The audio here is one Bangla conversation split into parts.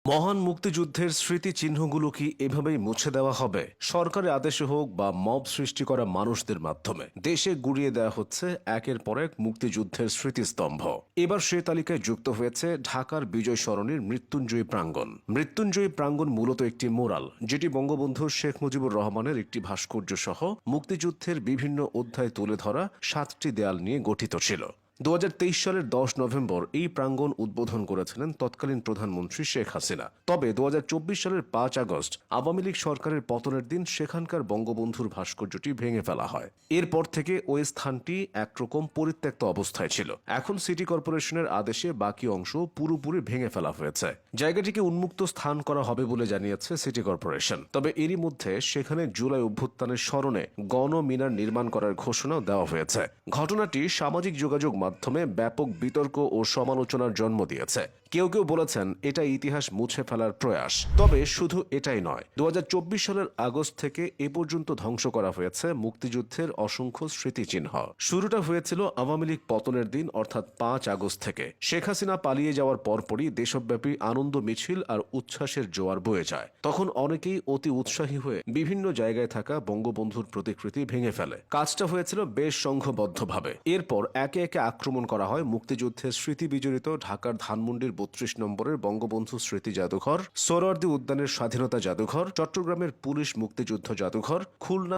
মহান মুক্তিযুদ্ধের স্মৃতিচিহ্নগুলো কি এভাবেই মুছে দেওয়া হবে? সরকারের আদেশে হোক বা মব সৃষ্টি করা মানুষদের মাধ্যমে দেশে গুড়িয়ে দেওয়া হচ্ছে একের পর এক মুক্তিযুদ্ধের স্মৃতিস্তম্ভ। এবার সে তালিকায় যুক্ত হয়েছে ঢাকার বিজয় সরণির মৃত্যুঞ্জয়ী প্রাঙ্গণ। মৃত্যুঞ্জয়ী প্রাঙ্গণ মূলত একটি মোরাল, যেটি বঙ্গবন্ধু শেখ মুজিবুর রহমানের একটি ভাস্কর্য সহ মুক্তিযুদ্ধের বিভিন্ন অধ্যায় তুলে ধরা 7টি দেয়াল নিয়ে গঠিত ছিল। 2023 সালের 10 নভেম্বর এই প্রাঙ্গণ উদ্বোধন করেছিলেন তৎকালীন প্রধানমন্ত্রী শেখ হাসিনা। তবে 2024 সালের 5 আগস্ট আওয়ামী লীগ সরকারের পতনের দিন সেখানকার বঙ্গবন্ধুর ভাস্কর্যটি ভেঙে ফেলা হয়। এরপর থেকে ওই স্থানটি একরকম পরিত্যক্ত অবস্থায় ছিল। এখন সিটি কর্পোরেশনের আদেশে বাকি অংশ পুরোপুরি ভেঙে ফেলা হয়েছে। জায়গাটিকে উন্মুক্ত স্থান করা হবে বলে জানিয়েছে সিটি কর্পোরেশন। তবে এরই মধ্যে সেখানে জুলাই অভ্যুত্থানের স্মরণে গণমিনার নির্মাণ করার ঘোষণাও দেওয়া হয়েছে। ঘটনাটি সামাজিক যোগাযোগ মাধ্যমে ব্যাপক বিতর্ক ও সমালোচনার জন্ম দিয়েছে। কেউ কেউ বলেছেন এটা ইতিহাস মুছে ফেলার প্রয়াস। তবে শুধু এটাই নয়, 2024 সালের আগস্ট থেকে এ পর্যন্ত ধ্বংস করা হয়েছে মুক্তিযুদ্ধের অসংখ্য স্মৃতিচিহ্ন। শুরুটা হয়েছিল আওয়ামী লীগ পতনের দিন অর্থাৎ 5 আগস্ট থেকে। শেখ হাসিনা পালিয়ে যাওয়ার পরপরই দেশব্যাপী আনন্দ মিছিল আর উচ্ছ্বাসের জোয়ার বয়ে যায়। তখন অনেকেই অতি উৎসাহী হয়ে বিভিন্ন জায়গায় থাকা বঙ্গবন্ধুর প্রতিকৃতি ভেঙে ফেলে। কাজটা হয়েছিল বেশ সংঘবদ্ধভাবে। এরপর একে একে আক্রমণ করা হয় মুক্তিযুদ্ধের স্মৃতি বিজড়িত ঢাকার ধানমন্ডির 32 নম্বরের বঙ্গবন্ধু স্মৃতি জাদুঘর, সোহরাওয়ার্দী উদ্যানের স্বাধীনতা জাদুঘর, চট্টগ্রামের পুলিশ মুক্তিযুদ্ধ জাদুঘর, খুলনা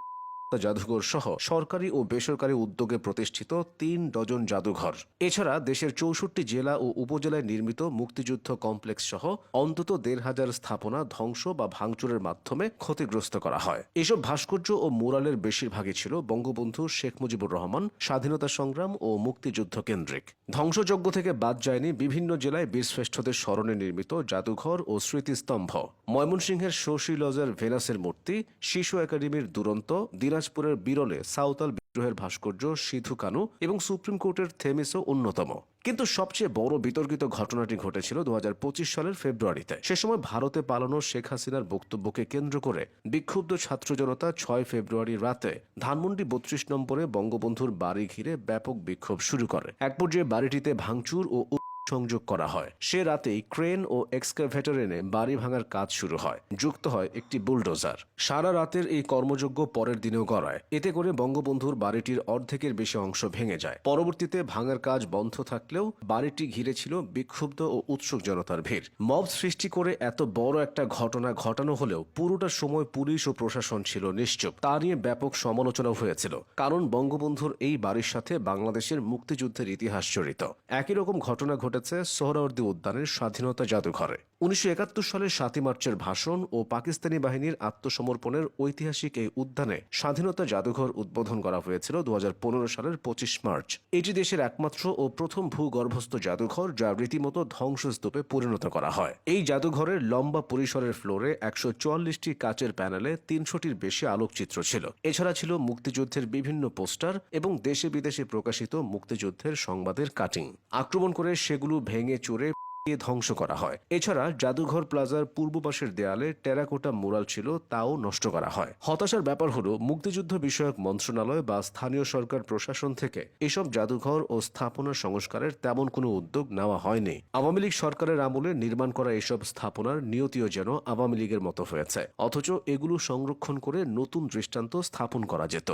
জাদুঘর সহ সরকারি ও বেসরকারি উদ্যোগে প্রতিষ্ঠিত 3 ডজন জাদুঘর। এছাড়া দেশের 64 জেলা ও উপজেলায় নির্মিত মুক্তিযুদ্ধ কমপ্লেক্স সহ অন্তত 1,500 স্থাপনা ধ্বংস বা ভাঙচুরের মাধ্যমে ক্ষতিগ্রস্ত করা হয়। এসব ভাস্কর্য ও মুরালের বেশিরভাগই ছিল বঙ্গবন্ধু শেখ মুজিবুর রহমান স্বাধীনতা সংগ্রাম ও মুক্তিযুদ্ধ কেন্দ্রিক। ধ্বংসযজ্ঞ থেকে বাদ যায়নি বিভিন্ন জেলায় বীরশ্রেষ্ঠদের স্মরণে নির্মিত জাদুঘর ও স্মৃতিস্তম্ভ। ময়মনসিংহের শশী লজের ভেনাসের মূর্তি, শিশু একাডেমির দুরন্ত, দিনাজপুরের বিরলে সাঁওতাল বিদ্রোহের ভাস্কর্য সিধু কানু এবং সুপ্রিম কোর্টের থেমিসও অন্যতম। কিন্তু সবচেয়ে বড় বিতর্কিত ঘটনাটি ঘটেছিল 2025 সালের ফেব্রুয়ারিতে। সে সময় ভারতে পালানো শেখ হাসিনার বক্তব্যকে কেন্দ্র করে বিক্ষুব্ধ ছাত্র জনতা 6 ফেব্রুয়ারি রাতে ধানমন্ডি 32 নম্বরে বঙ্গবন্ধুর বাড়ি ঘিরে ব্যাপক বিক্ষোভ শুরু করে। এক পর্যায়ে বাড়িটিতে ভাঙচুর ও সংযোগ করা হয়। সে রাতেই ক্রেন ও এক্সকাভেটর এনে বাড়ি ভাঙার কাজ শুরু হয়। যুক্ত হয় একটি বুলডোজার। সারা রাতের এই কর্মযজ্ঞ পরের দিনেও গড়ায়। এতে করে বঙ্গবন্ধুর বাড়িটির অর্ধেকের বেশি অংশ ভেঙে যায়। পরবর্তীতে ভাঙার কাজ বন্ধ থাকলেও বাড়িটি ঘিরে ছিল বিক্ষুব্ধ ও উৎসুক জনতার ভিড়। মব সৃষ্টি করে এত বড় একটা ঘটনা ঘটানো হলেও পুরোটা সময় পুলিশ ও প্রশাসন ছিল নিশ্চুপ। তা নিয়ে ব্যাপক সমালোচনা হয়েছিল, কারণ বঙ্গবন্ধুর এই বাড়ির সাথে বাংলাদেশের মুক্তিযুদ্ধের ইতিহাস জড়িত। একই রকম ঘটনা ঘটেছে সোহরাওয়ার্দী উদ্যানের স্বাধীনতা জাদুঘরে। 1971 সালের 7 মার্চের ভাষণ ও পাকিস্তানি বাহিনীর আত্মসমর্পণের ঐতিহাসিক এই উদ্যানে স্বাধীনতা জাদুঘর উদ্বোধন করা হয়েছিল 2015 সালের 25 মার্চ। এটি দেশের একমাত্র ও প্রথম ভূগর্ভস্থ জাদুঘর, যা রীতিমতো ধ্বংসস্তূপে পরিণত করা হয়। এই জাদুঘরের লম্বা পরিসরের ফ্লোরে 144টি কাচের প্যানেলে 300টির বেশি আলোকচিত্র ছিল। এছাড়া ছিল মুক্তিযুদ্ধের বিভিন্ন পোস্টার এবং দেশে বিদেশে প্রকাশিত মুক্তিযুদ্ধের সংবাদের কাটিং। আক্রমণ করে সেগুলো ভেঙে চুরে ধ্বংস করা হয়। এছাড়া জাদুঘর প্লাজার পূর্ব পাশের দেয়ালে টেরাকোটা মুরাল ছিল, তাও নষ্ট করা হয়। হতাশার ব্যাপার হলো মুক্তিযুদ্ধ বিষয়ক মন্ত্রণালয় বা স্থানীয় সরকার প্রশাসন থেকে এসব জাদুঘর ও স্থাপনা সংস্কারের তেমন কোনো উদ্যোগ নেওয়া হয়নি। আওয়ামী লীগ সরকারের আমলে নির্মাণ করা এসব স্থাপনার নিয়তিও যেন আওয়ামী লীগের মতো হয়েছে, অথচ এগুলো সংরক্ষণ করে নতুন দৃষ্টান্ত স্থাপন করা যেত।